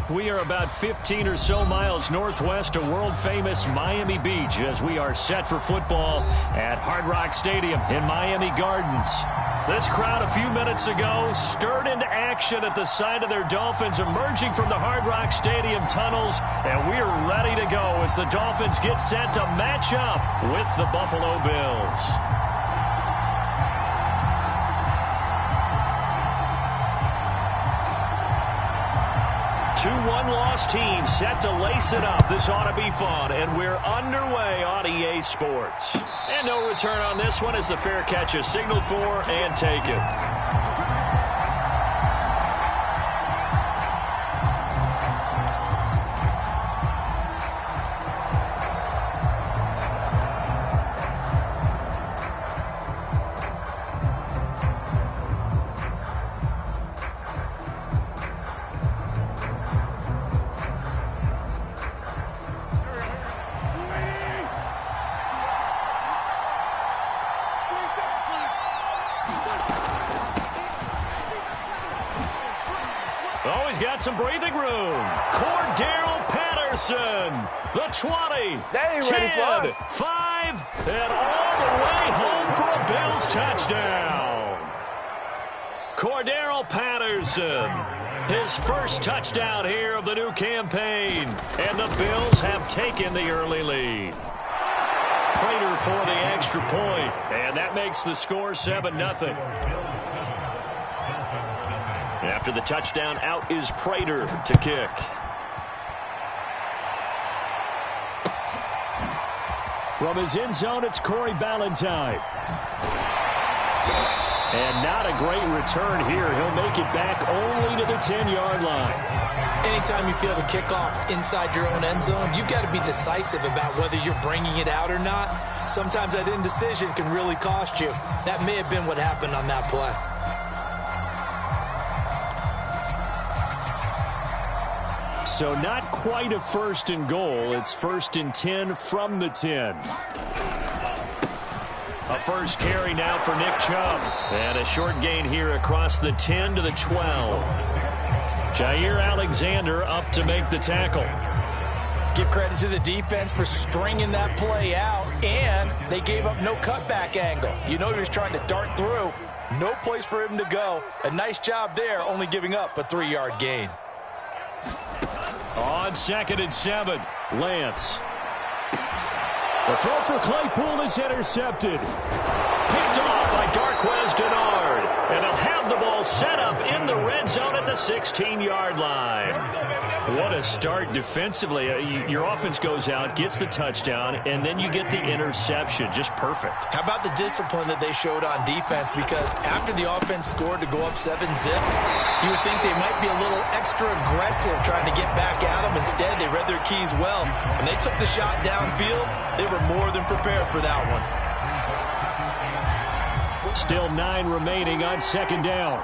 We are about 15 or so miles northwest of world-famous Miami Beach as we are set for football at Hard Rock Stadium in Miami Gardens. This crowd a few minutes ago stirred into action at the sight of their Dolphins emerging from the Hard Rock Stadium tunnels, and we are ready to go as the Dolphins get set to match up with the Buffalo Bills. 2-1 loss team set to lace it up. This ought to be fun, and we're underway on EA Sports. And no return on this one as the fair catch is signaled for and taken. Oh, he's got some breathing room. Cordero Patterson, the 20, 10, 5, and all the way home for a Bills touchdown. Cordero Patterson, his first touchdown here of the new campaign, and the Bills have taken the early lead. Prater for the extra point, and that makes the score 7-0. After the touchdown, out is Prater to kick. From his end zone, it's Corey Ballantyne. And not a great return here. He'll make it back only to the 10-yard line. Anytime you feel the kickoff inside your own end zone, you've got to be decisive about whether you're bringing it out or not. Sometimes that indecision can really cost you. That may have been what happened on that play. So not quite a first and goal. It's 1st and 10 from the 10. A first carry now for Nick Chubb. And a short gain here across the 10 to the 12. Jair Alexander up to make the tackle. Give credit to the defense for stringing that play out, and they gave up no cutback angle. You know he was trying to dart through. No place for him to go. A nice job there, only giving up a 3-yard gain. On 2nd and 7, Lance. The throw for Claypool is intercepted. Picked off by Darquez Denard. And they'll have the ball set up in the red zone at the 16-yard line. What a start defensively. Your offense goes out, gets the touchdown, and then you get the interception. Just perfect. How about the discipline that they showed on defense? Because after the offense scored to go up 7-0, you would think they might be a little extra aggressive trying to get back at them. Instead, they read their keys well. When they took the shot downfield, they were more than prepared for that one. Still 9 remaining on 2nd down.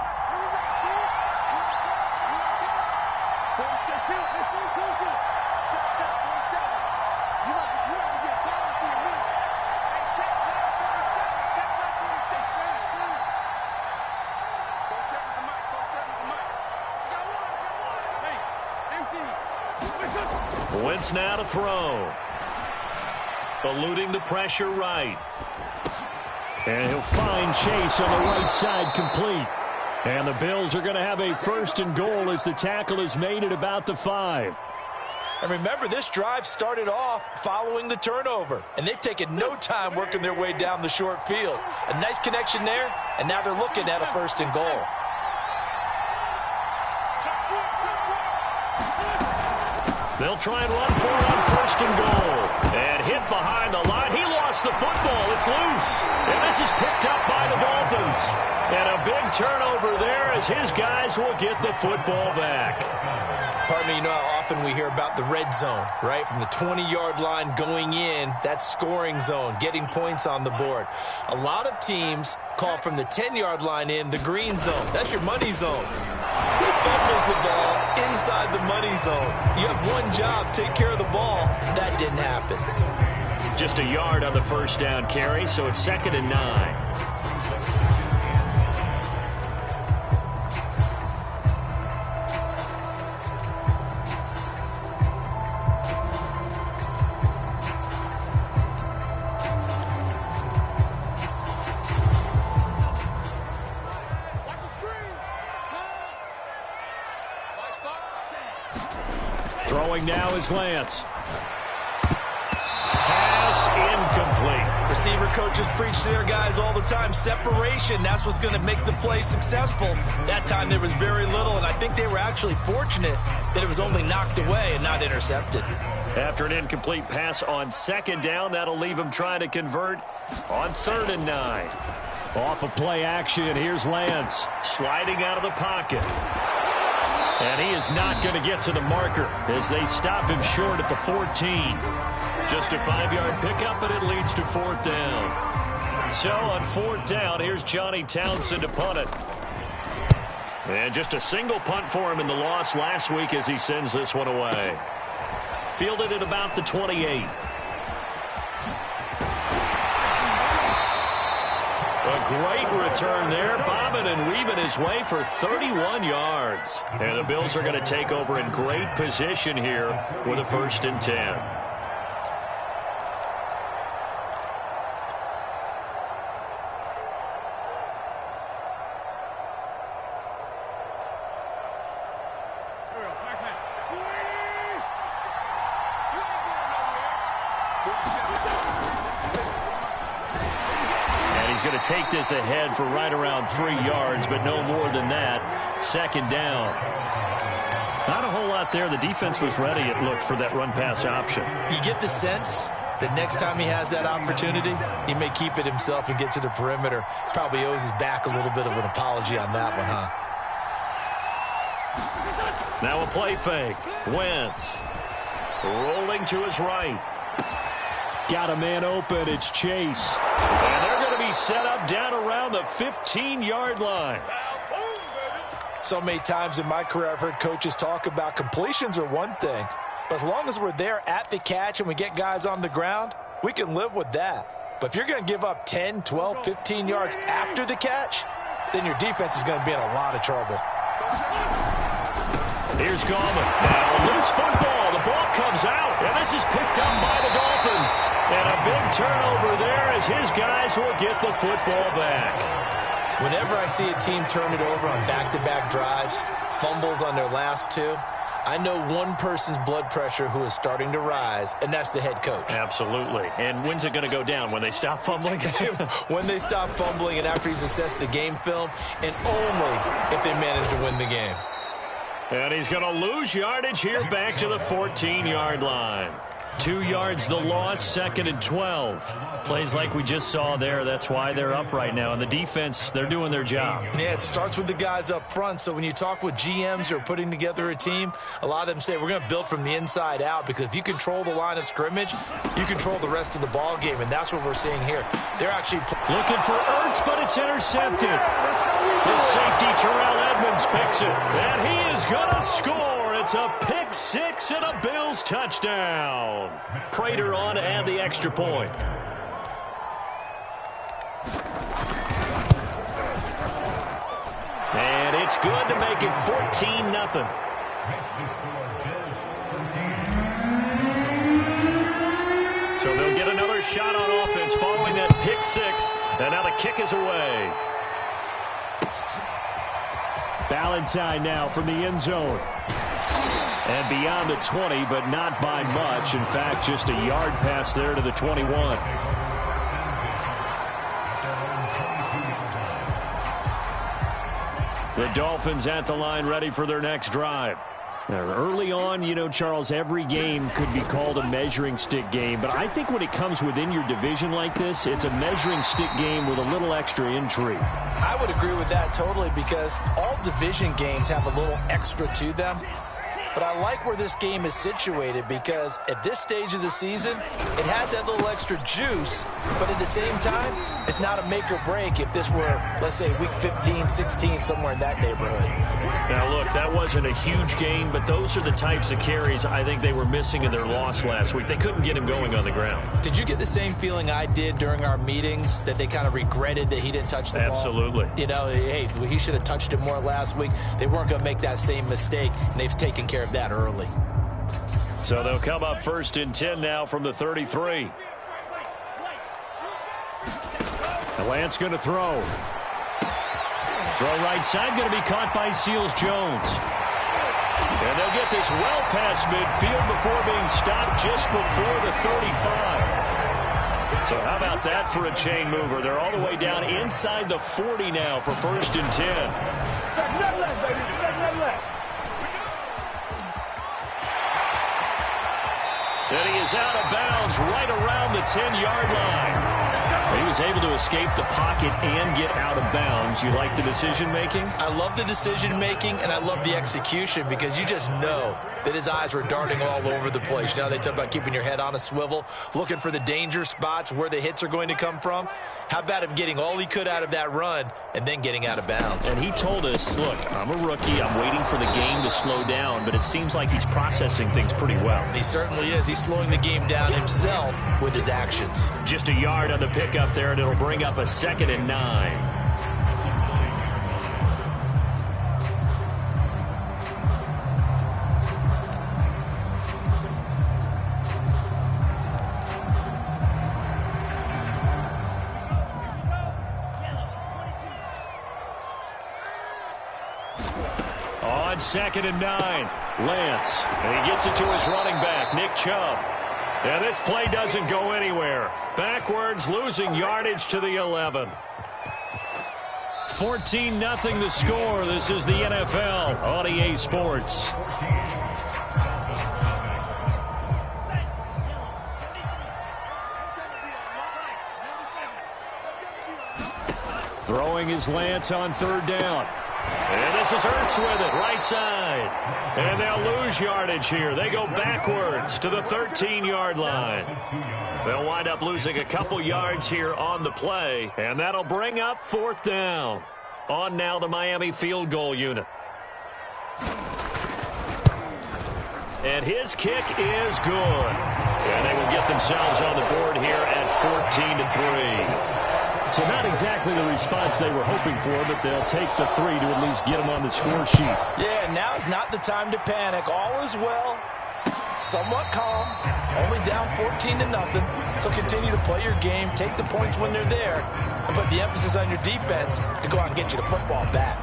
Wentz now to throw. Eluding the pressure right. And he'll find Chase on the right side complete. And the Bills are going to have a 1st and goal as the tackle is made at about the 5. And remember, this drive started off following the turnover. And they've taken no time working their way down the short field. A nice connection there, and now they're looking at a 1st and goal. They'll try and run for it on 1st and goal. And hit behind the line. He lost the football. It's loose. And this is picked up by the Dolphins. And a big turnover there as his guys will get the football back. Pardon me, you know how often we hear about the red zone, right? From the 20-yard line going in, that's scoring zone, getting points on the board. A lot of teams call from the 10-yard line in the green zone. That's your money zone. He fumbles the ball inside the money zone. You have one job, take care of the ball. That didn't happen. Just a yard on the 1st down carry, so it's 2nd and 9. Throwing now is Lance. Pass incomplete. Receiver coaches preach to their guys all the time. Separation, that's what's going to make the play successful. That time there was very little, and I think they were actually fortunate that it was only knocked away and not intercepted. After an incomplete pass on second down, that'll leave him trying to convert on 3rd and 9. Off of play action, here's Lance sliding out of the pocket. And he is not going to get to the marker as they stop him short at the 14. Just a 5-yard pickup, and it leads to 4th down. So on 4th down, here's Johnny Townsend to punt it. And just a single punt for him in the loss last week as he sends this one away. Fielded at about the 28. A great return there, bobbing and weaving his way for 31 yards. And the Bills are going to take over in great position here with a 1st and 10. Going to take this ahead for right around 3 yards, but no more than that. 2nd down. Not a whole lot there. The defense was ready, it looked, for that run-pass option. You get the sense that next time he has that opportunity, he may keep it himself and get to the perimeter. Probably owes his back a little bit of an apology on that one, huh? Now a play fake. Wentz rolling to his right. Got a man open. It's Chase. And they're going to be set up down around the 15-yard line. So many times in my career I've heard coaches talk about completions are one thing. But as long as we're there at the catch and we get guys on the ground, we can live with that. But if you're going to give up 10, 12, 15 yards after the catch, then your defense is going to be in a lot of trouble. Here's Gallman. Now loose football. The ball comes out, and this is picked up by the Dolphins. And a big turnover there as his guys will get the football back. Whenever I see a team turn it over on back-to-back drives, fumbles on their last two, I know one person's blood pressure who is starting to rise, and that's the head coach. Absolutely. And when's it going to go down? When they stop fumbling? When they stop fumbling and after he's assessed the game film, and only if they manage to win the game. And he's going to lose yardage here back to the 14-yard line. 2 yards the loss, 2nd and 12. Plays like we just saw there. That's why they're up right now. And the defense, they're doing their job. Yeah, it starts with the guys up front. So when you talk with GMs who are putting together a team, a lot of them say we're going to build from the inside out, because if you control the line of scrimmage, you control the rest of the ball game. And that's what we're seeing here. They're actually looking for Ertz, but it's intercepted. The safety, Terrell Edmonds, picks it. And he is going to score. It's a pick six and a Bills touchdown. Prater on to add the extra point. And it's good to make it 14-0. So they'll get another shot on offense following that pick six. And now the kick is away. Valentine now from the end zone. And beyond the 20, but not by much. In fact, just a yard pass there to the 21. The Dolphins at the line, ready for their next drive. Now, early on, you know, Charles, every game could be called a measuring stick game. But I think when it comes within your division like this, it's a measuring stick game with a little extra intrigue. I would agree with that totally, because all division games have a little extra to them. But I like where this game is situated, because at this stage of the season, it has that little extra juice, but at the same time, it's not a make or break if this were, let's say, week 15, 16, somewhere in that neighborhood. Now, look, that wasn't a huge game, but those are the types of carries I think they were missing in their loss last week. They couldn't get him going on the ground. Did you get the same feeling I did during our meetings, that they kind of regretted that he didn't touch the ball? Absolutely. You know, hey, he should have touched it more last week. They weren't going to make that same mistake, and they've taken care of that early. So they'll come up 1st and 10 now from the 33. Lance going to throw. Throw right side, going to be caught by Seals-Jones. And they'll He'll get this well past midfield before being stopped just before the 35. So how about that for a chain mover? They're all the way down inside the 40 now for 1st and 10. And he is out of bounds right around the 10-yard line. He was able to escape the pocket and get out of bounds. You like the decision-making? I love the decision-making, and I love the execution because you just know that his eyes were darting all over the place. You know, they talk about keeping your head on a swivel, looking for the danger spots where the hits are going to come from. How about him getting all he could out of that run and then getting out of bounds? And he told us, look, I'm a rookie. I'm waiting for the game to slow down, but it seems like he's processing things pretty well. He certainly is. He's slowing the game down himself with his actions. Just a yard on the pickup there, and it'll bring up a 2nd and 9. On 2nd and 9, Lance, and he gets it to his running back, Nick Chubb. And this play doesn't go anywhere. Backwards, losing yardage to the 11. 14-0 the score. This is the NFL on EA Sports. Throwing his Lance on 3rd down. And this is Ertz with it, right side. And they'll lose yardage here. They go backwards to the 13-yard line. They'll wind up losing a couple yards here on the play. And that'll bring up 4th down. On now the Miami field goal unit. And his kick is good. And they will get themselves on the board here at 14-3. So not exactly the response they were hoping for, but they'll take the 3 to at least get them on the score sheet. Yeah, now is not the time to panic. All is well. Somewhat calm. Only down 14-0. So continue to play your game. Take the points when they're there. And put the emphasis on your defense to go out and get you the football back.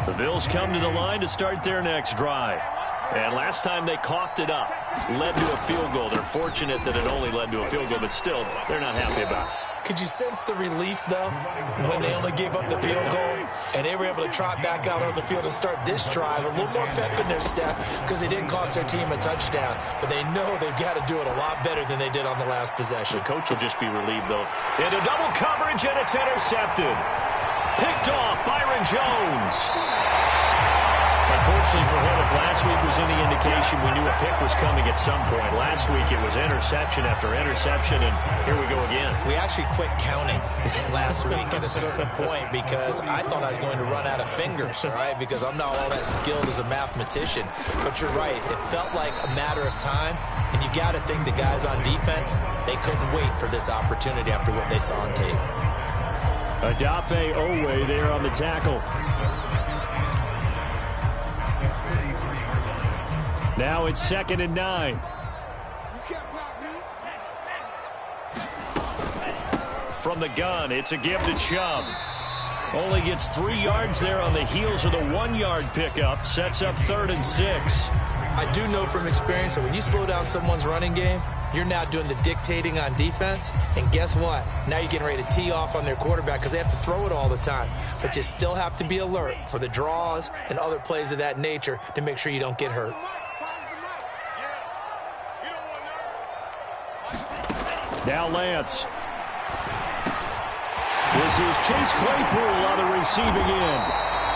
The Bills come to the line to start their next drive. And last time they coughed it up, led to a field goal. They're fortunate that it only led to a field goal, but still, they're not happy about it. Could you sense the relief, though, when they only gave up the field goal and they were able to trot back out on the field and start this drive? A little more pep in their step because they didn't cost their team a touchdown, but they know they've got to do it a lot better than they did on the last possession. The coach will just be relieved, though. Into double coverage, and it's intercepted. Picked off, Byron Jones. Unfortunately for him, if last week was any indication, we knew a pick was coming at some point. Last week it was interception after interception, and here we go again. We actually quit counting last week at a certain point because I thought I was going to run out of fingers, all right, because I'm not all that skilled as a mathematician. But you're right. It felt like a matter of time, and you got to think the guys on defense, they couldn't wait for this opportunity after what they saw on tape. Adafe Owe there on the tackle. Now it's 2nd and 9. From the gun, it's a give to Chubb. Only gets 3 yards there on the heels of the 1-yard pickup. Sets up 3rd and 6. I do know from experience that when you slow down someone's running game, you're now doing the dictating on defense. And guess what? Now you're getting ready to tee off on their quarterback because they have to throw it all the time. But you still have to be alert for the draws and other plays of that nature to make sure you don't get hurt. Now Lance. This is Chase Claypool on the receiving end.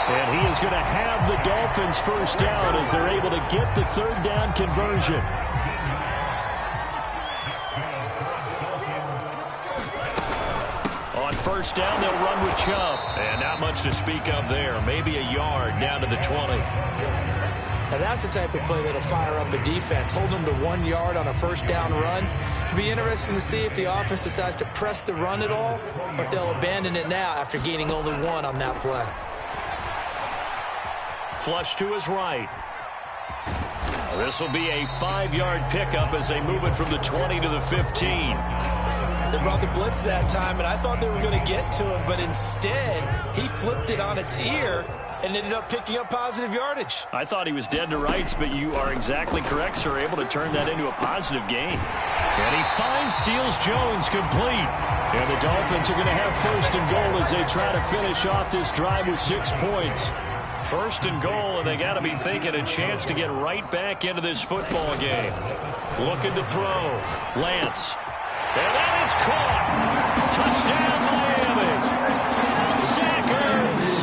And he is going to have the Dolphins first down as they're able to get the 3rd down conversion. On 1st down, they'll run with Chubb. And not much to speak of there. Maybe a yard down to the 20. Now that's the type of play that'll fire up the defense. Hold them to 1 yard on a 1st down run. It'll be interesting to see if the offense decides to press the run at all or if they'll abandon it now after gaining only 1 on that play. Flush to his right. This will be a 5-yard pickup as they move it from the 20 to the 15. They brought the blitz that time, and I thought they were going to get to him, but instead, he flipped it on its ear and ended up picking up positive yardage. I thought he was dead to rights, but you are exactly correct, sir. Able to turn that into a positive gain. And he finds Seals-Jones complete. And the Dolphins are going to have first and goal as they try to finish off this drive with 6 points. First and goal, and they got to be thinking a chance to get right back into this football game. Looking to throw. Lance. And that is caught. Touchdown, Miami. Zach Ertz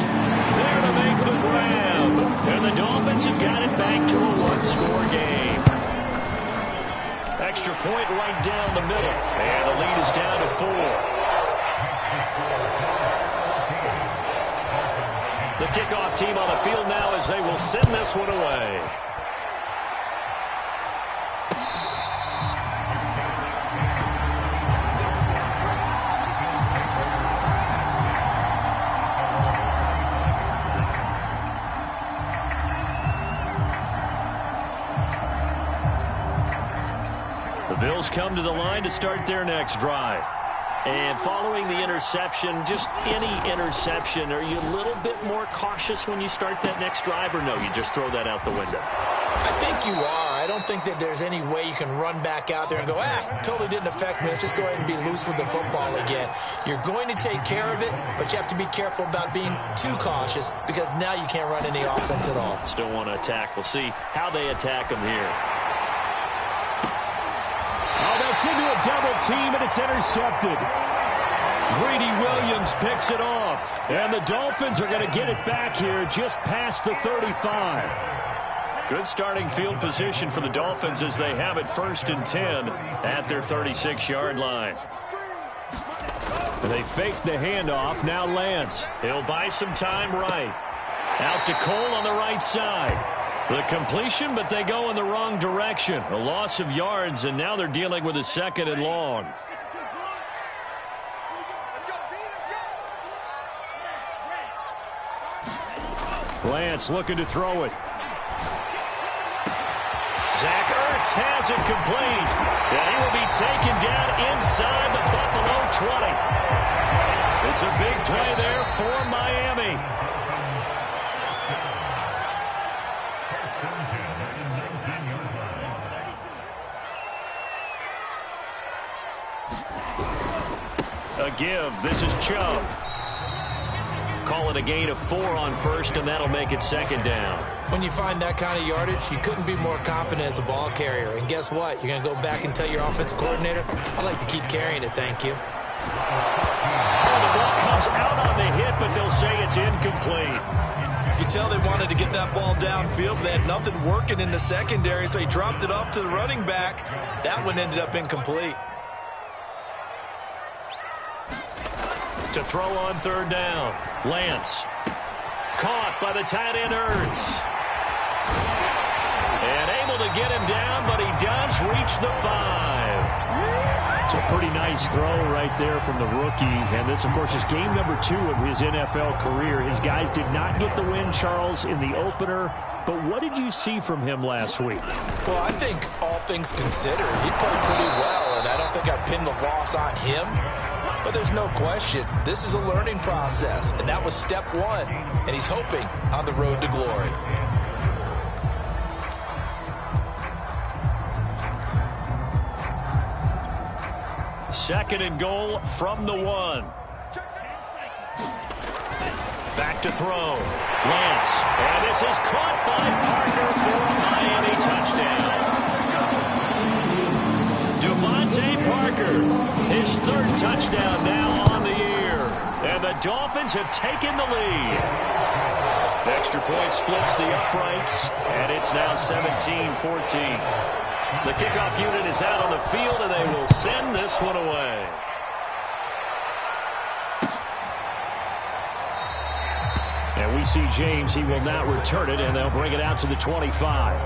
there to make the grab. And the Dolphins have got it back to a one-score game. Extra point right down the middle. And the lead is down to 4. The kickoff team on the field now as they will send this one away. The Bills come to the line to start their next drive. And following the interception, just any interception, are you a little bit more cautious when you start that next drive, or no, you just throw that out the window? I think you are. I don't think that there's any way you can run back out there and go, totally didn't affect me. Let's just go ahead and be loose with the football again. You're going to take care of it, but you have to be careful about being too cautious because now you can't run any offense at all. Still want to attack. We'll see how they attack them here. Oh, that's into a double team, and it's intercepted. Greedy Williams picks it off. And the Dolphins are going to get it back here just past the 35. Good starting field position for the Dolphins as they have it first and 10 at their 36-yard line. They fake the handoff. Now Lance. He'll buy some time right. Out to Cole on the right side. The completion, but they go in the wrong direction. A loss of yards, and now they're dealing with a second and long. Lance looking to throw it. Zach Ertz has it complete. And he will be taken down inside the Buffalo 20. It's a big play there for Miami. A give. This is Chubb. Call it a gain of 4 on first, and that'll make it second down. When you find that kind of yardage, you couldn't be more confident as a ball carrier. And guess what? You're going to go back and tell your offensive coordinator, I'd like to keep carrying it, thank you. Oh, the ball comes out on the hit, but they'll say it's incomplete. You can tell they wanted to get that ball downfield, but they had nothing working in the secondary, so he dropped it off to the running back. That one ended up incomplete. To throw on third down. Lance. Caught by the tight end Ertz. And able to get him down, but he does reach the 5. It's a pretty nice throw right there from the rookie. And this, of course, is game number 2 of his NFL career. His guys did not get the win, Charles, in the opener. But what did you see from him last week? Well, I think all things considered, he played pretty well, and I don't think I pinned the loss on him. But there's no question, this is a learning process, and that was step 1, and he's hoping on the road to glory. Second and goal from the 1. Back to throw. Lance. And this is caught by Parker for a Miami touchdown. Devontae Parker, his 3rd touchdown now on the year. And the Dolphins have taken the lead. Extra point splits the uprights, and it's now 17-14. The kickoff unit is out on the field, and they will send this one away. And we see James. He will not return it, and they'll bring it out to the 25.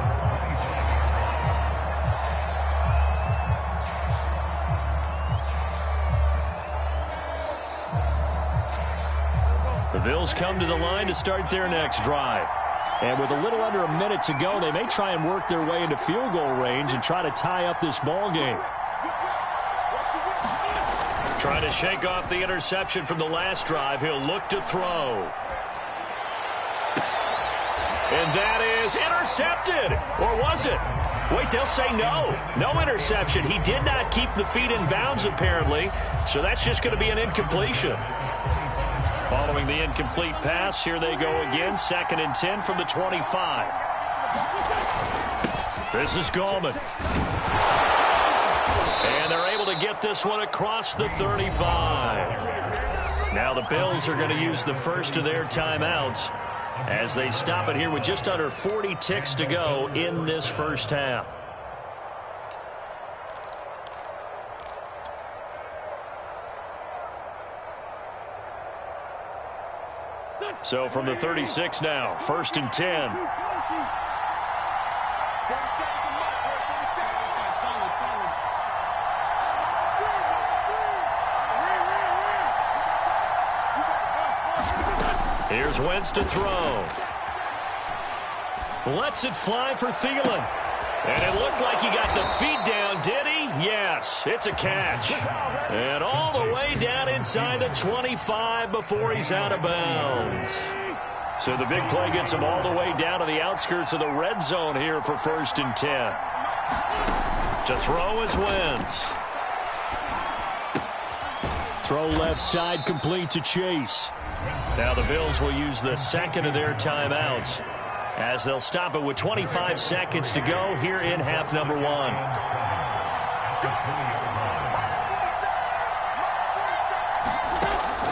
The Bills come to the line to start their next drive. And with a little under a minute to go, they may try and work their way into field goal range and try to tie up this ball game. Trying to shake off the interception from the last drive. He'll look to throw. And that is intercepted. Or was it? Wait, they'll say no. No interception. He did not keep the feet in bounds, apparently. So that's just going to be an incompletion. Following the incomplete pass, here they go again. 2nd and 10 from the 25. This is Gallman. And they're able to get this one across the 35. Now the Bills are going to use the first of their timeouts as they stop it here with just under 40 ticks to go in this first half. So from the 36 now, 1st and 10. Here's Wentz to throw. Lets it fly for Thielen. And it looked like he got the feet down, did he? Yes, it's a catch. And all the way down inside the 25 before he's out of bounds. So the big play gets him all the way down to the outskirts of the red zone here for 1st and 10. To throw is Wentz. Throw left side complete to Chase. Now the Bills will use the second of their timeouts as they'll stop it with 25 seconds to go here in half number 1.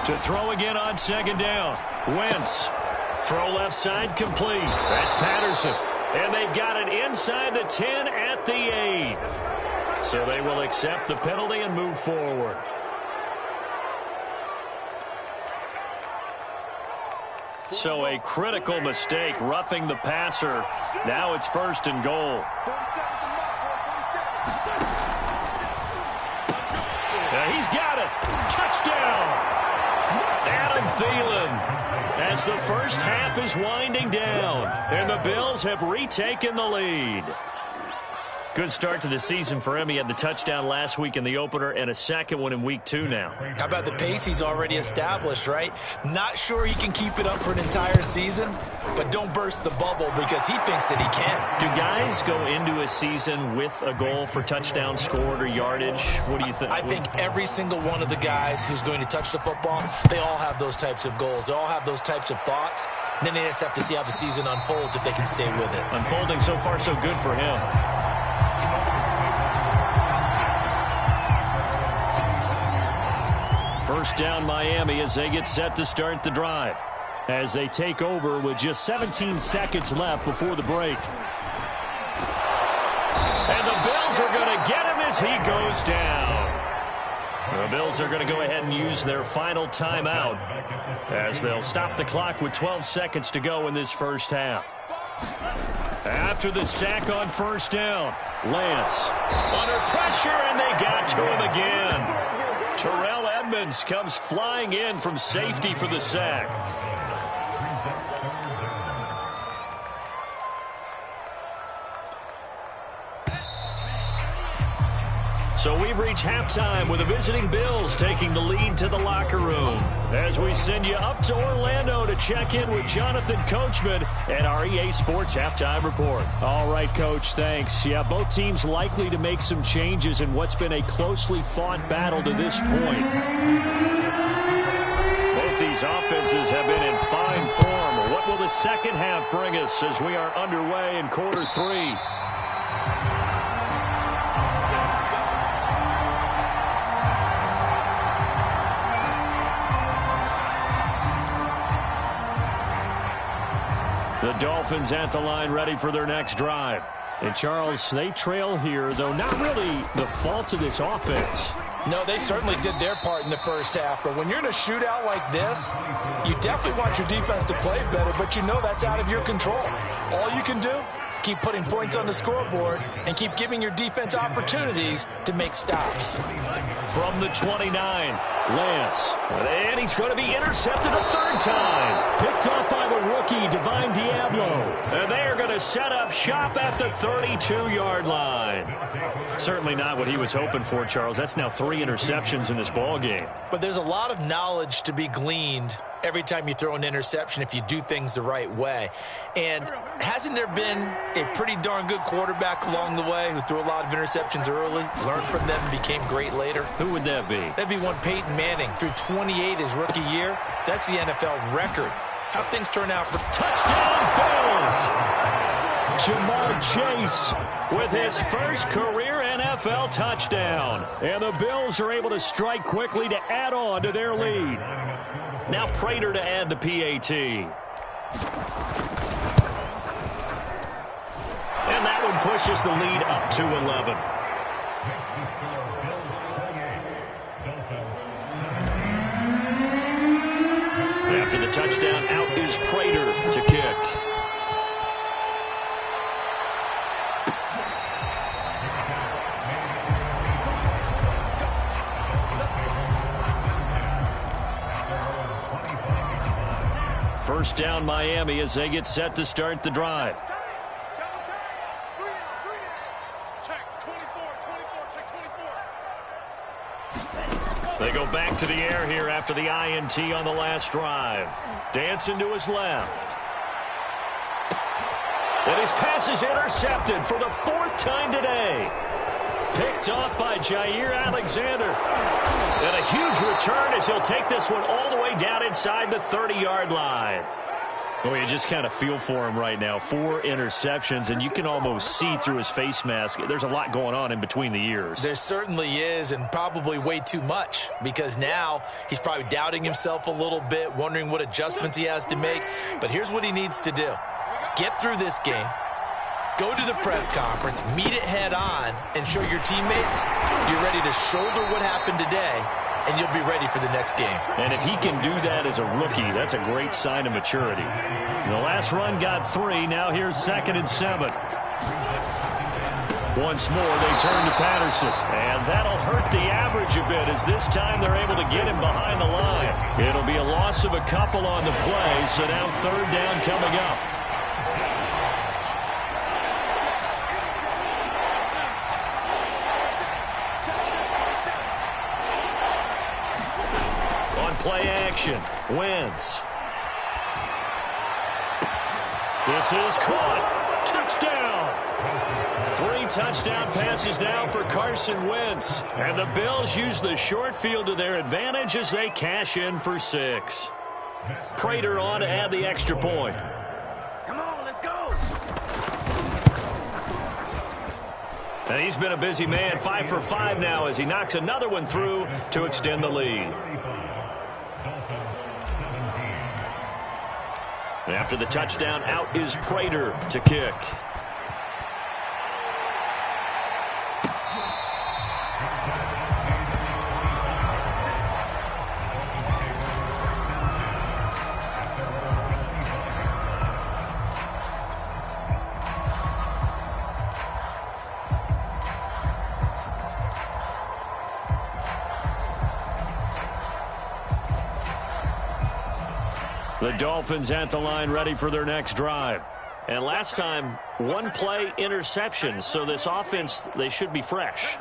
To throw again on 2nd down. Wentz. Throw left side complete. That's Patterson. And they've got it inside the 10 at the 8. So they will accept the penalty and move forward. So a critical mistake, roughing the passer. Now it's 1st and goal. Now he's got it. Touchdown. Adam Thielen. As the first half is winding down. And the Bills have retaken the lead. Good start to the season for him. He had the touchdown last week in the opener and a second one in week 2 now. How about the pace he's already established, right? Not sure he can keep it up for an entire season, but don't burst the bubble because he thinks that he can. Do guys go into a season with a goal for touchdown scored or yardage? What do you think? I think every single one of the guys who's going to touch the football, they all have those types of goals. They all have those types of thoughts. And then they just have to see how the season unfolds if they can stay with it. Unfolding so far so good for him. First down Miami as they get set to start the drive. As they take over with just 17 seconds left before the break. And the Bills are going to get him as he goes down. The Bills are going to go ahead and use their final timeout as they'll stop the clock with 12 seconds to go in this first half. After the sack on 1st down, Lance under pressure, and they got to him again. Terrell Edmonds comes flying in from safety for the sack. So we've reached halftime with the visiting Bills taking the lead to the locker room. As we send you up to Orlando to check in with Jonathan Coachman and our EA Sports Halftime Report. All right, Coach, thanks. Yeah, both teams likely to make some changes in what's been a closely fought battle to this point. Both these offenses have been in fine form. What will the second half bring us as we are underway in quarter 3? The Dolphins at the line ready for their next drive. And, Charles, they trail here, though not really the fault of this offense. No, they certainly did their part in the first half. But when you're in a shootout like this, you definitely want your defense to play better, but you know that's out of your control. All you can do, keep putting points on the scoreboard and keep giving your defense opportunities to make stops. From the 29, Lance. And he's going to be intercepted. intercepted a third time. Picked off by the rookie, Divine Diablo. And they are going to set up shop at the 32-yard line. Certainly not what he was hoping for, Charles. That's now 3 interceptions in this ball game. But there's a lot of knowledge to be gleaned every time you throw an interception if you do things the right way. And hasn't there been a pretty darn good quarterback along the way who threw a lot of interceptions early, learned from them, and became great later? Who would that be? That'd be one Peyton Manning. Threw 28 his rookie year. That's the NFL record. How things turn out for touchdown Bills. Jamar Chase with his first career NFL touchdown. And the Bills are able to strike quickly to add on to their lead. Now Prater to add the PAT. And that one pushes the lead up to 11. After the touchdown, out is Prater to kick. First down Miami as they get set to start the drive. They go back to the air here after the INT on the last drive. Dancing to his left. And his pass is intercepted for the 4th time today. Picked off by Jair Alexander. And a huge return as he'll take this one all the way down inside the 30-yard line. Oh, you just kind of feel for him right now. 4 interceptions, and you can almost see through his face mask. There's a lot going on in between the ears. There certainly is, and probably way too much, because now he's probably doubting himself a little bit, wondering what adjustments he has to make. But here's what he needs to do. Get through this game. Go to the press conference, meet it head on, and show your teammates you're ready to shoulder what happened today, and you'll be ready for the next game. And if he can do that as a rookie, that's a great sign of maturity. The last run got 3. Now here's 2nd and 7. Once more, they turn to Patterson. And that'll hurt the average a bit as this time they're able to get him behind the line. It'll be a loss of a couple on the play, so now 3rd down coming up. Play action. Wentz. This is caught. Touchdown. 3 touchdown passes now for Carson Wentz. And the Bills use the short field to their advantage as they cash in for 6. Prater on to add the extra point. Come on, let's go. And he's been a busy man. 5 for 5 now as he knocks another one through to extend the lead. After the touchdown, out is Prater to kick. The Dolphins at the line ready for their next drive. And last time, 1 play interception. So this offense, they should be fresh.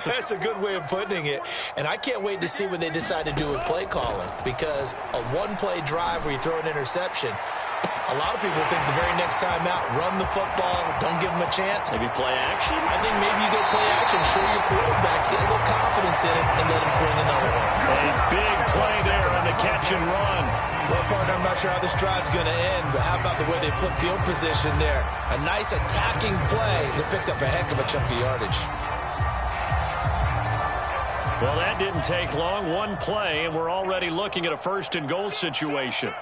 That's a good way of putting it. And I can't wait to see what they decide to do with play calling. Because a 1-play drive where you throw an interception, a lot of people think the very next time out, run the football, don't give them a chance. Maybe play action? I think maybe you go play action, show your quarterback, get a little confidence in it, and let him fling another one. A big play there on the catch and run. Well, partner, I'm not sure how this drive's going to end, but how about the way they flip field position there? A nice attacking play that picked up a heck of a chunk of yardage. Well, that didn't take long. 1 play, and we're already looking at a 1st and goal situation.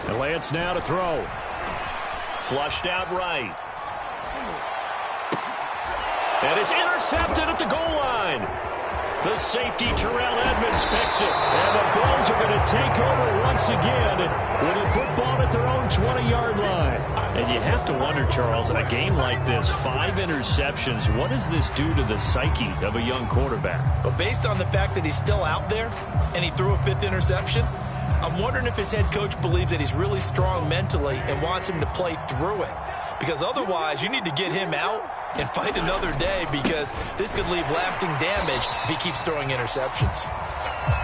And Lance now to throw. Flushed out right. And it's intercepted at the goal line. The safety, Terrell Edmonds, picks it. And the Bills are going to take over once again with a football at their own 20-yard line. And you have to wonder, Charles, in a game like this, 5 interceptions, what does this do to the psyche of a young quarterback? But based on the fact that he's still out there and he threw a 5th interception, I'm wondering if his head coach believes that he's really strong mentally and wants him to play through it. Because otherwise, you need to get him out and fight another day, because this could leave lasting damage if he keeps throwing interceptions.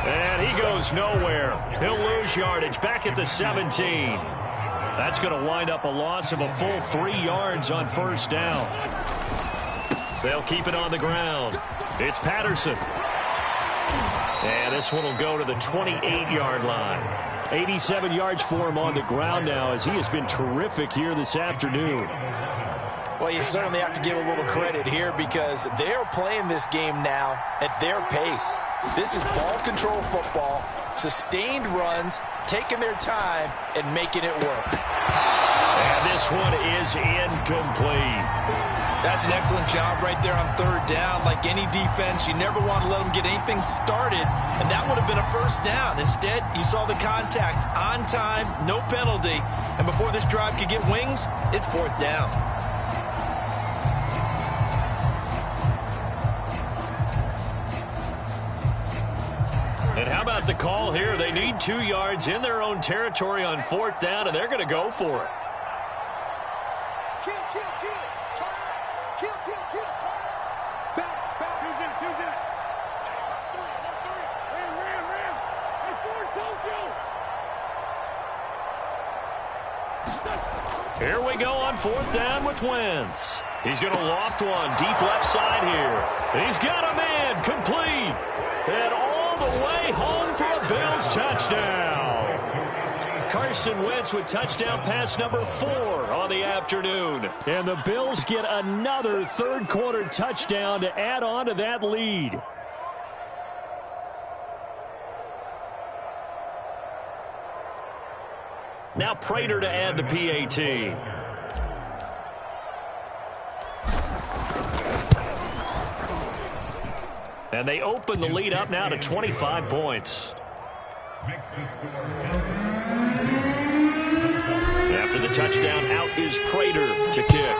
And he goes nowhere. He'll lose yardage back at the 17. That's going to wind up a loss of a full 3 yards on first down. They'll keep it on the ground. It's Patterson. And this one will go to the 28-yard line. 87 yards for him on the ground now, as he has been terrific here this afternoon. Well, you certainly have to give a little credit here, because they're playing this game now at their pace. This is ball control football, sustained runs, taking their time, and making it work. And this one is incomplete. That's an excellent job right there on third down. Like any defense, you never want to let them get anything started, and that would have been a first down. Instead, you saw the contact on time, no penalty, and before this drive could get wings, it's 4th down. And how about the call here? They need 2 yards in their own territory on 4th down, and they're going to go for it. Here we go on 4th down with Wentz. He's going to loft one deep left side here. He's got a man complete. And all the way home for a Bills touchdown. Carson Wentz with touchdown pass number 4 on the afternoon. And the Bills get another third-quarter touchdown to add on to that lead. Now Prater to add the PAT. And they open the lead up now to 25 points. After the touchdown, out is Prater to kick.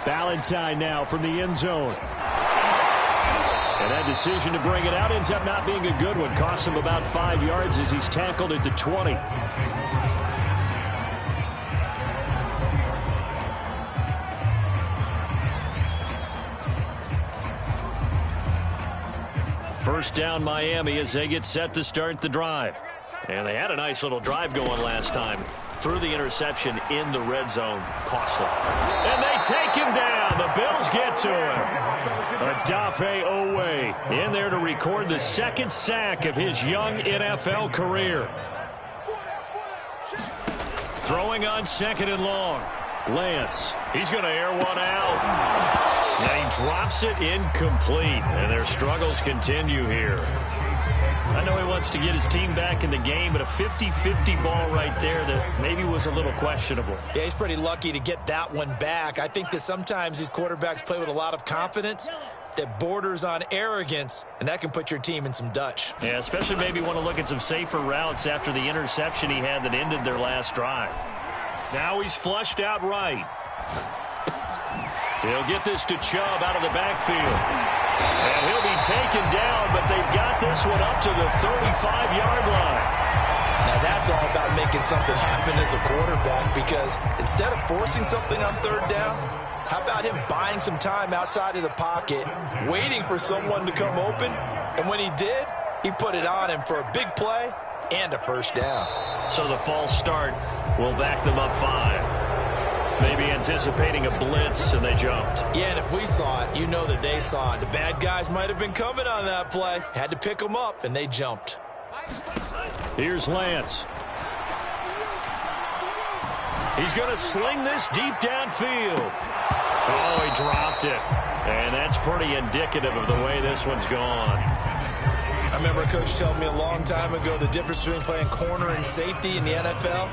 Valentine now from the end zone. And that decision to bring it out ends up not being a good one. Costs him about 5 yards as he's tackled at the 20. First down Miami as they get set to start the drive. And they had a nice little drive going last time. Threw the interception in the red zone. Costly. And they take him down. The Bills get to him. Odafe Owe in there to record the 2nd sack of his young NFL career. Throwing on 2nd and long. Lance. He's going to air one out. And he drops it incomplete. And their struggles continue here. I know he wants to get his team back in the game, but a 50-50 ball right there that maybe was a little questionable. Yeah, he's pretty lucky to get that one back. I think that sometimes these quarterbacks play with a lot of confidence that borders on arrogance, and that can put your team in some Dutch. Yeah, especially maybe want to look at some safer routes after the interception he had that ended their last drive. Now he's flushed out right. He'll get this to Chubb out of the backfield. And he'll be taken down, but they've got this one up to the 35-yard line. Now that's all about making something happen as a quarterback, because instead of forcing something on 3rd down, how about him buying some time outside of the pocket, waiting for someone to come open, and when he did, he put it on him for a big play and a first down. So the false start will back them up 5. Maybe anticipating a blitz, and they jumped. Yeah, and if we saw it, you know that they saw it. The bad guys might have been coming on that play. Had to pick them up, and they jumped. Here's Lance. He's going to sling this deep downfield. Oh, he dropped it. And that's pretty indicative of the way this one's gone. I remember a coach telling me a long time ago the difference between playing corner and safety in the NFL.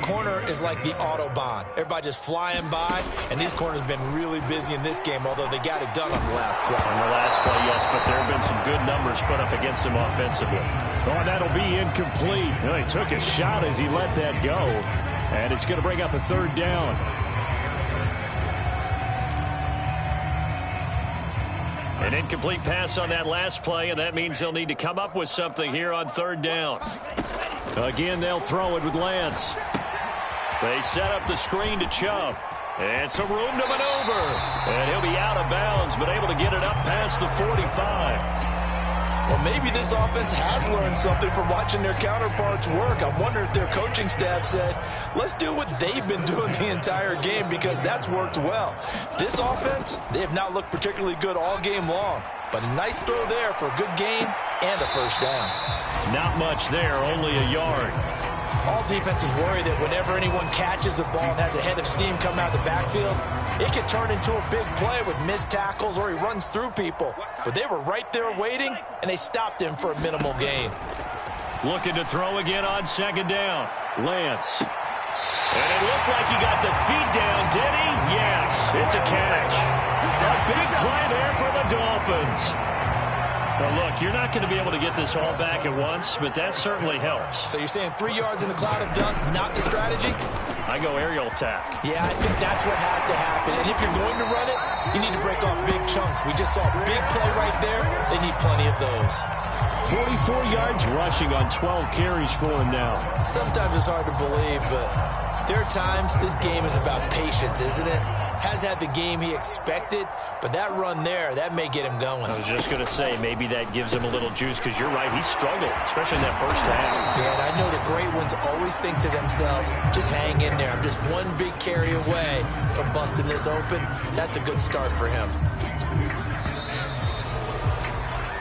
Corner is like the Autobahn. Everybody just flying by, and these corners have been really busy in this game, although they got it done on the last play. On the last play, yes, but there have been some good numbers put up against him offensively. Oh, and that'll be incomplete. Well, he took a shot as he let that go, and it's going to bring up a third down. An incomplete pass on that last play, and that means they'll need to come up with something here on third down. Again, they'll throw it with Lance. They set up the screen to Chubb. And some room to maneuver. And he'll be out of bounds, but able to get it up past the 45. Well, maybe this offense has learned something from watching their counterparts work. I wonder if their coaching staff said, let's do what they've been doing the entire game, because that's worked well. This offense, they have not looked particularly good all game long. But a nice throw there for a good gain and a first down. Not much there, only a yard. All defenses worry that whenever anyone catches the ball and has a head of steam come out of the backfield, it can turn into a big play with missed tackles or he runs through people. But they were right there waiting, and they stopped him for a minimal gain. Looking to throw again on second down. Lance. And it looked like he got the feet down, did he? Yes, it's a catch. A big play there for the Dolphins. Well, look, you're not going to be able to get this all back at once, but that certainly helps. So you're saying 3 yards in a cloud of dust, not the strategy? I go aerial attack. Yeah, I think that's what has to happen. And if you're going to run it, you need to break off big chunks. We just saw a big play right there. They need plenty of those. 44 yards rushing on 12 carries for him now. Sometimes it's hard to believe, but there are times this game is about patience, isn't it? Has had the game he expected, but that run there, that may get him going. I was just going to say, maybe that gives him a little juice, because you're right, he struggled, especially in that first half. Yeah, and I know the great ones always think to themselves, just hang in there. I'm just one big carry away from busting this open. That's a good start for him.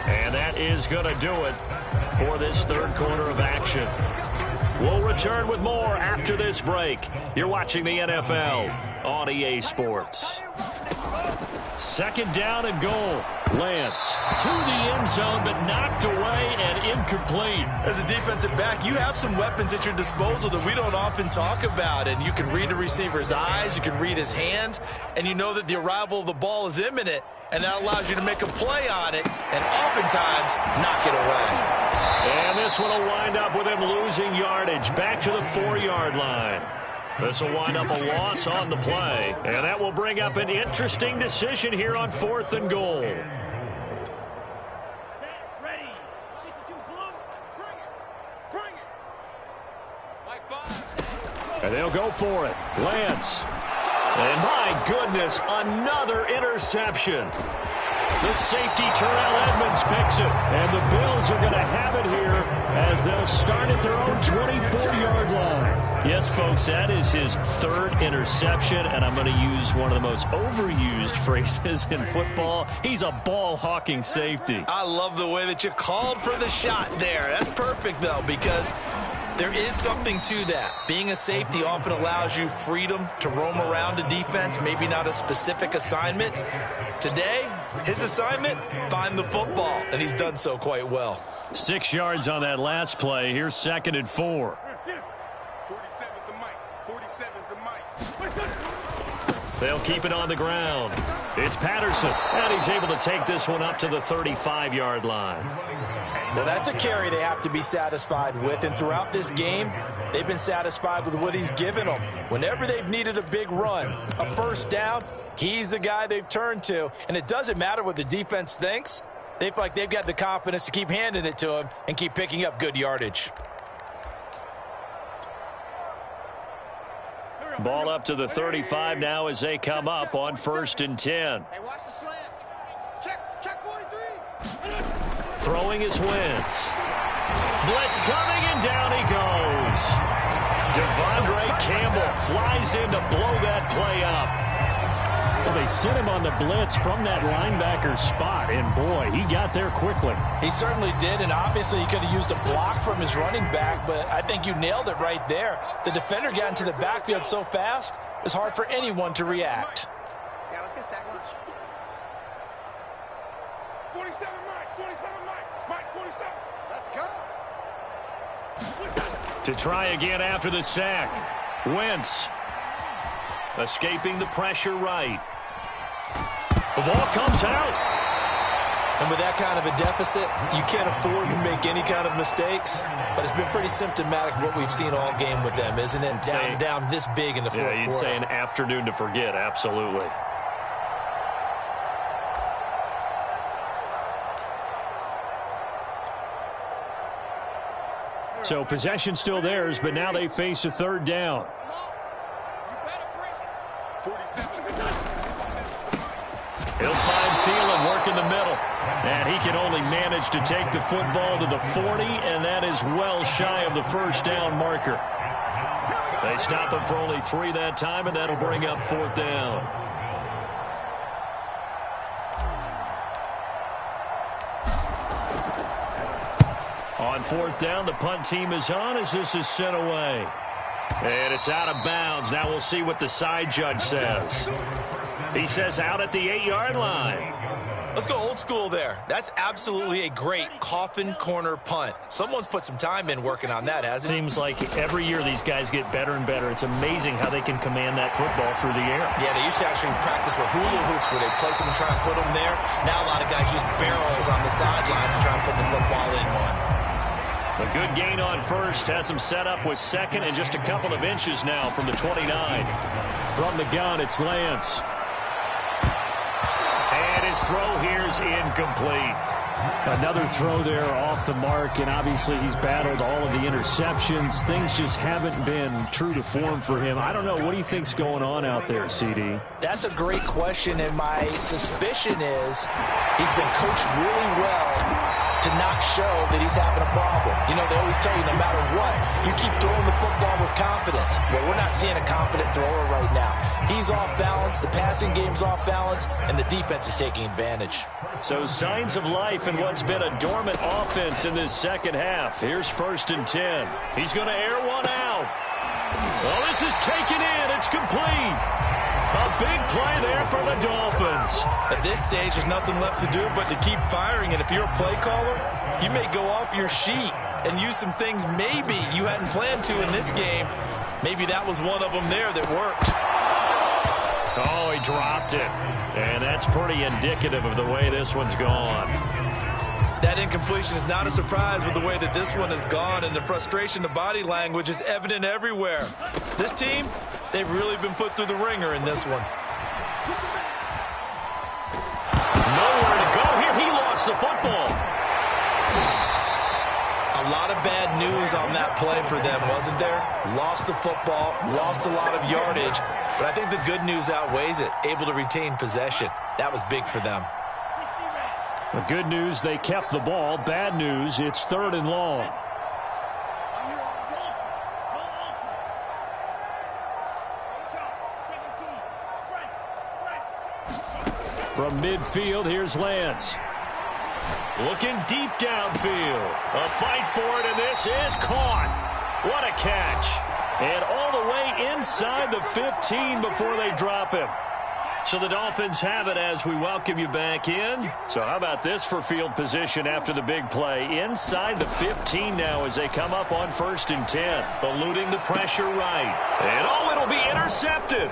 And that is going to do it for this third quarter of action. We'll return with more after this break. You're watching the NFL on EA Sports. Second down and goal. Lance to the end zone, but knocked away and incomplete. As a defensive back, you have some weapons at your disposal that we don't often talk about. And you can read the receiver's eyes, you can read his hands, and you know that the arrival of the ball is imminent. And that allows you to make a play on it and oftentimes knock it away. And this one will wind up with him losing yardage back to the 4-yard line. This will wind up a loss on the play. And that will bring up an interesting decision here on 4th and goal. Set, ready. 52 blue. Bring it. Bring it. Like 5. And they'll go for it. Lance. And my goodness, another interception. The safety, Terrell Edmonds, picks it. And the Bills are going to have it here as they'll start at their own 24-yard line. Yes, folks, that is his third interception, and I'm going to use one of the most overused phrases in football. He's a ball-hawking safety. I love the way that you called for the shot there. That's perfect, though, because there is something to that. Being a safety often allows you freedom to roam around a defense, maybe not a specific assignment. Today, his assignment, find the football, and he's done so quite well. 6 yards on that last play. Here's 2nd and 4. 47's the mic. 47's the mic. They'll keep it on the ground. It's Patterson, and he's able to take this one up to the 35-yard line. Well, that's a carry they have to be satisfied with, and throughout this game, they've been satisfied with what he's given them. Whenever they've needed a big run, a first down, he's the guy they've turned to, and it doesn't matter what the defense thinks. They feel like they've got the confidence to keep handing it to him and keep picking up good yardage. Ball up to the 35 now as they come up on 1st and 10. Hey, watch the slant. Check 43. Throwing is Wentz. Blitz coming, and down he goes. Devondre Campbell flies in to blow that play up. Well, they sent him on the blitz from that linebacker spot, and boy, he got there quickly. He certainly did, and obviously he could have used a block from his running back, but I think you nailed it right there. The defender got into the backfield so fast, it's hard for anyone to react. Yeah, let's get a sack lunch. 47 Mike. 47 Mike. Mike 47. Let's go. To try again after the sack. Wentz escaping the pressure right. The ball comes out. And with that kind of a deficit, you can't afford to make any kind of mistakes. But it's been pretty symptomatic of what we've seen all game with them, isn't it? Down this big in the fourth quarter. Yeah, you'd say an afternoon to forget, absolutely. So possession still theirs, but now they face a third down. He'll find Thielen work in the middle. And he can only manage to take the football to the 40, and that is well shy of the first down marker. They stop him for only 3 that time, and that'll bring up fourth down. On fourth down, the punt team is on as this is sent away. And it's out of bounds. Now we'll see what the side judge says. He says out at the 8-yard line. Let's go old school there. That's absolutely a great coffin corner punt. Someone's put some time in working on that, hasn't it? Seems like every year these guys get better and better. It's amazing how they can command that football through the air. Yeah, they used to actually practice with hula hoops where they place them and try and put them there. Now a lot of guys use barrels on the sidelines to try and put the football in one. A good gain on first has him set up with second and just a couple of inches now from the 29. From the gun, it's Lance. And his throw here is incomplete. Another throw there off the mark, and obviously he's battled all of the interceptions. Things just haven't been true to form for him. I don't know. What do you think's going on out there, CD? That's a great question, and my suspicion is he's been coached really well to not show that he's having a problem. You know, they always tell you no matter what, you keep throwing the football with confidence. Well, we're not seeing a confident thrower right now. He's off balance, the passing game's off balance, and the defense is taking advantage. So signs of life in what's been a dormant offense in this second half. Here's 1st and 10. He's going to air one out. Well, this is taken in. It's complete. A big play there for the Dolphins. At this stage, there's nothing left to do but to keep firing. And if you're a play caller, you may go off your sheet and use some things maybe you hadn't planned to in this game. Maybe that was one of them there that worked. Oh, he dropped it. And that's pretty indicative of the way this one's gone. That incompletion is not a surprise with the way that this one has gone, and the frustration, the body language is evident everywhere. This team, they've really been put through the ringer in this one. Nowhere to go here. He lost the football. A lot of bad news on that play for them, wasn't there? Lost the football, lost a lot of yardage, but I think the good news outweighs it. Able to retain possession. That was big for them. The good news, they kept the ball. Bad news, it's 3rd and long. From midfield, here's Lance. Looking deep downfield. A fight for it, and this is caught. What a catch. And all the way inside the 15 before they drop him. So the Dolphins have it as we welcome you back in. So how about this for field position after the big play? Inside the 15 now as they come up on 1st and 10. Eluding the pressure right. And oh, it'll be intercepted.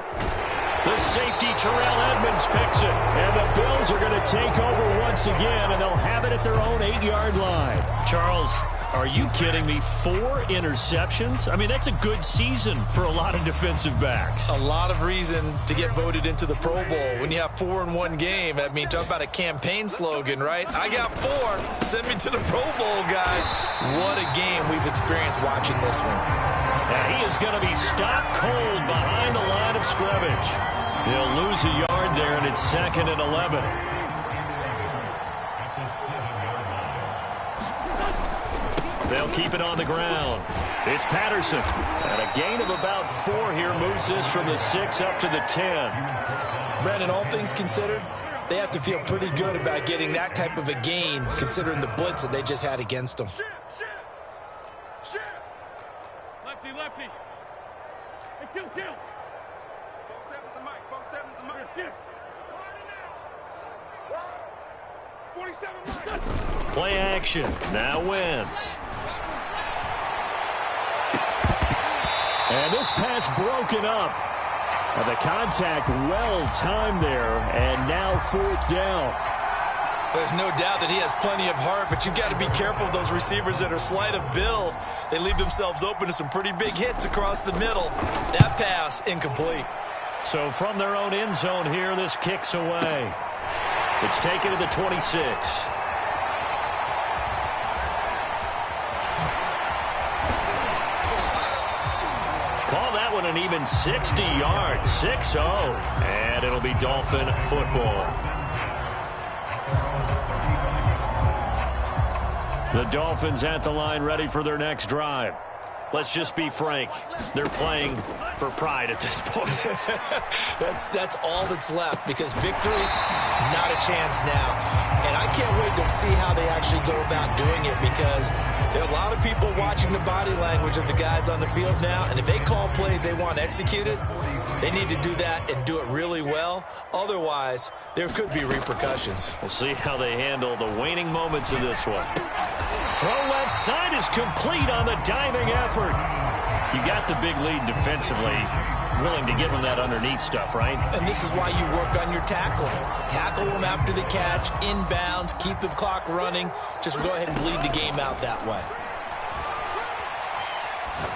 The safety, Terrell Edmonds, picks it. And the Bills are going to take over once again, and they'll have it at their own 8-yard line. Charles, are you kidding me? 4 interceptions? I mean, that's a good season for a lot of defensive backs. A lot of reason to get voted into the Pro Bowl when you have 4 in one game. I mean, talk about a campaign slogan, right? I got 4. Send me to the Pro Bowl, guys. What a game we've experienced watching this one. Now, he is going to be stopped cold behind the line of scrimmage. He'll lose a yard there, and it's 2nd and 11. They'll keep it on the ground. It's Patterson. And a gain of about 4 here moves this from the 6 up to the 10. Brandon, all things considered, they have to feel pretty good about getting that type of a gain considering the blitz that they just had against them. Lefty, lefty. Hey, kill. 4-7's a mic. 4-7's a mic. 47 mic. Play action. Now Wentz. And this pass broken up. And the contact well timed there. And now 4th down. There's no doubt that he has plenty of heart, but you've got to be careful of those receivers that are slight of build. They leave themselves open to some pretty big hits across the middle. That pass, incomplete. So from their own end zone here, this kicks away. It's taken to the 26. Call that one an even 60 yards, 6-0. And it'll be Dolphin football. The Dolphins at the line ready for their next drive. Let's just be frank. They're playing for pride at this point. That's all that's left, because victory, not a chance now. And I can't wait to see how they actually go about doing it, because there are a lot of people watching the body language of the guys on the field now, and if they call plays they want executed, they need to do that and do it really well. Otherwise, there could be repercussions. We'll see how they handle the waning moments of this one. Throw left side is complete on the diving effort. You got the big lead defensively. Willing to give them that underneath stuff, right? And this is why you work on your tackling. Tackle them after the catch, inbounds, keep the clock running. Just go ahead and bleed the game out that way.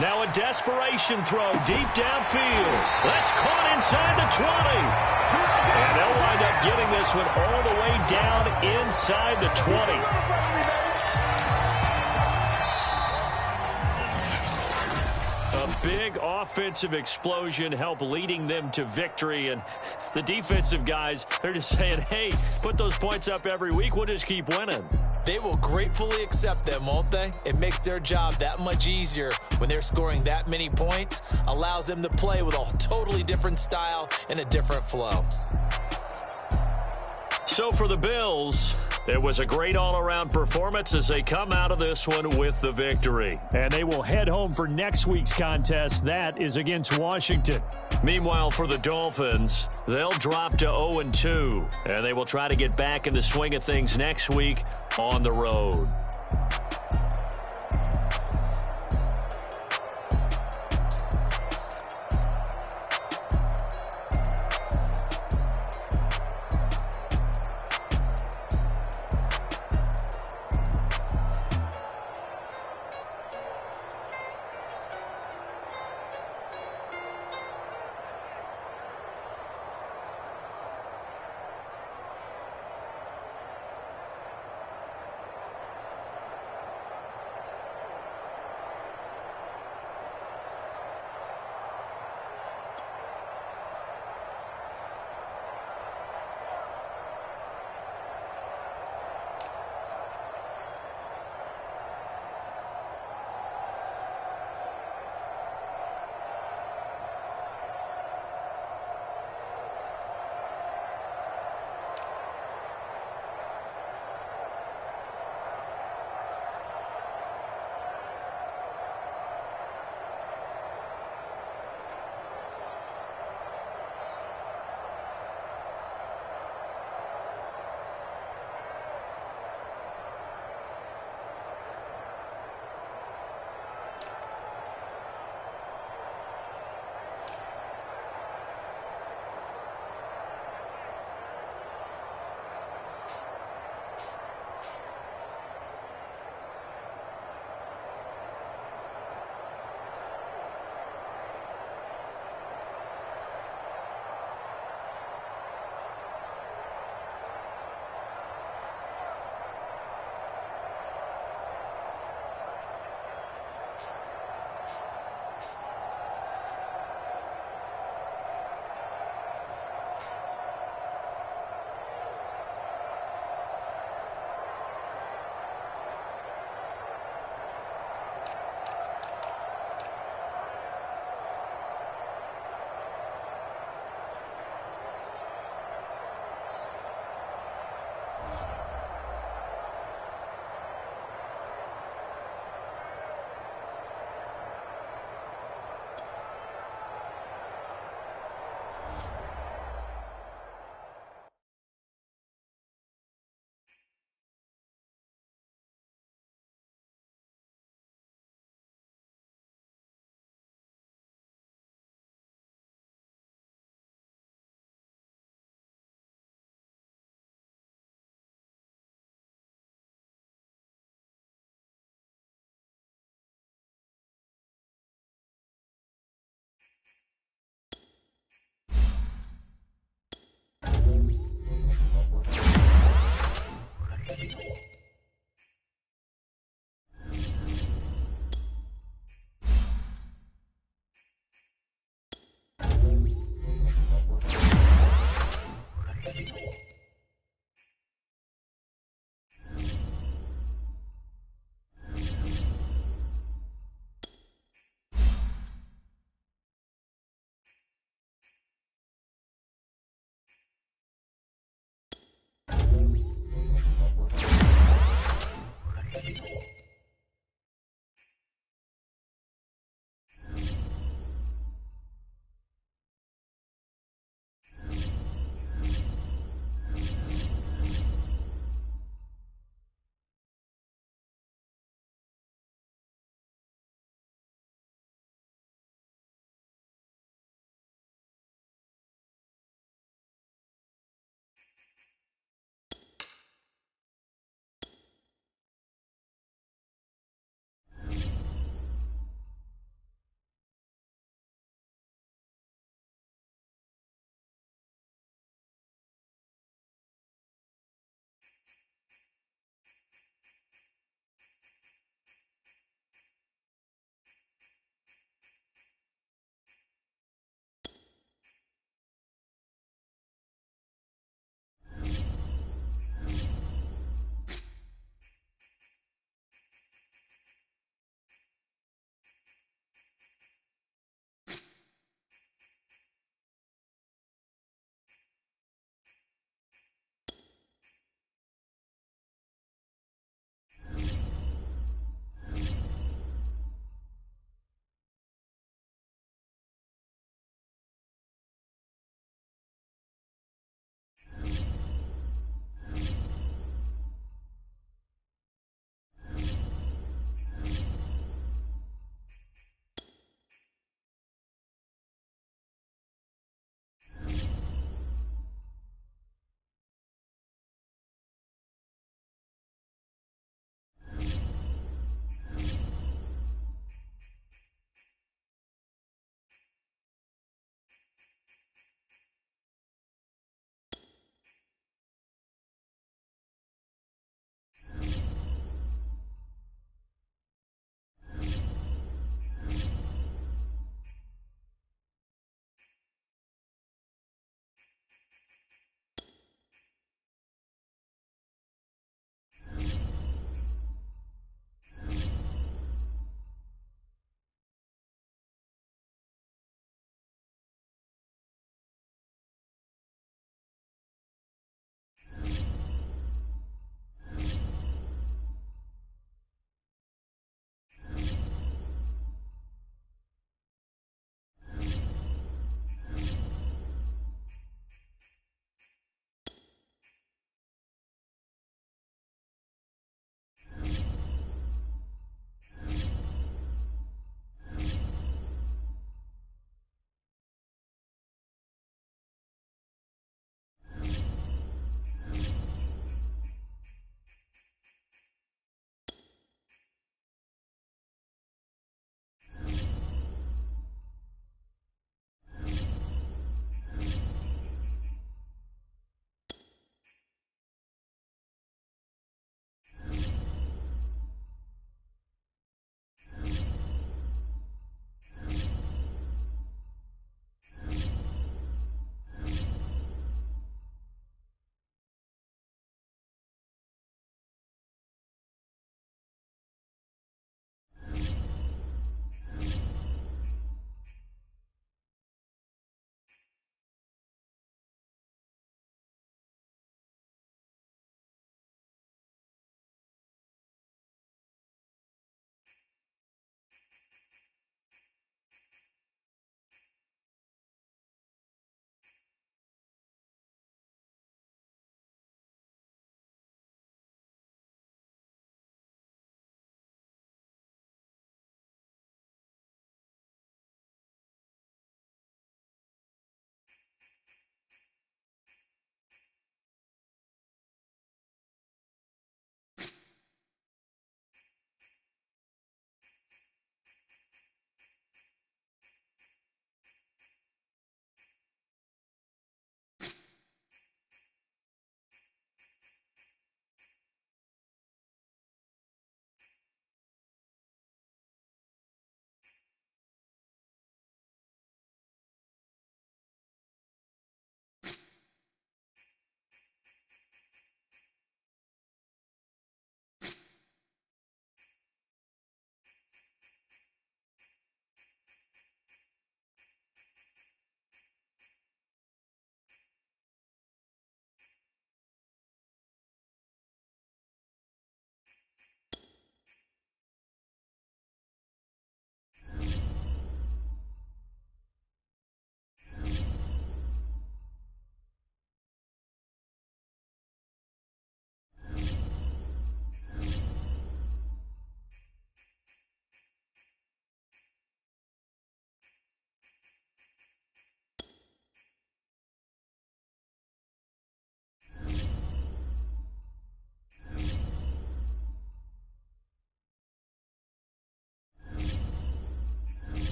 Now a desperation throw deep downfield. That's caught inside the 20. And they'll wind up getting this one all the way down inside the 20. A big offensive explosion helped leading them to victory. And the defensive guys, they're just saying, hey, put those points up every week. We'll just keep winning. They will gratefully accept them, won't they? It makes their job that much easier when they're scoring that many points. Allows them to play with a totally different style and a different flow. So for the Bills, it was a great all-around performance as they come out of this one with the victory. And they will head home for next week's contest. That is against Washington. Meanwhile, for the Dolphins, they'll drop to 0-2, and they will try to get back in the swing of things next week on the road.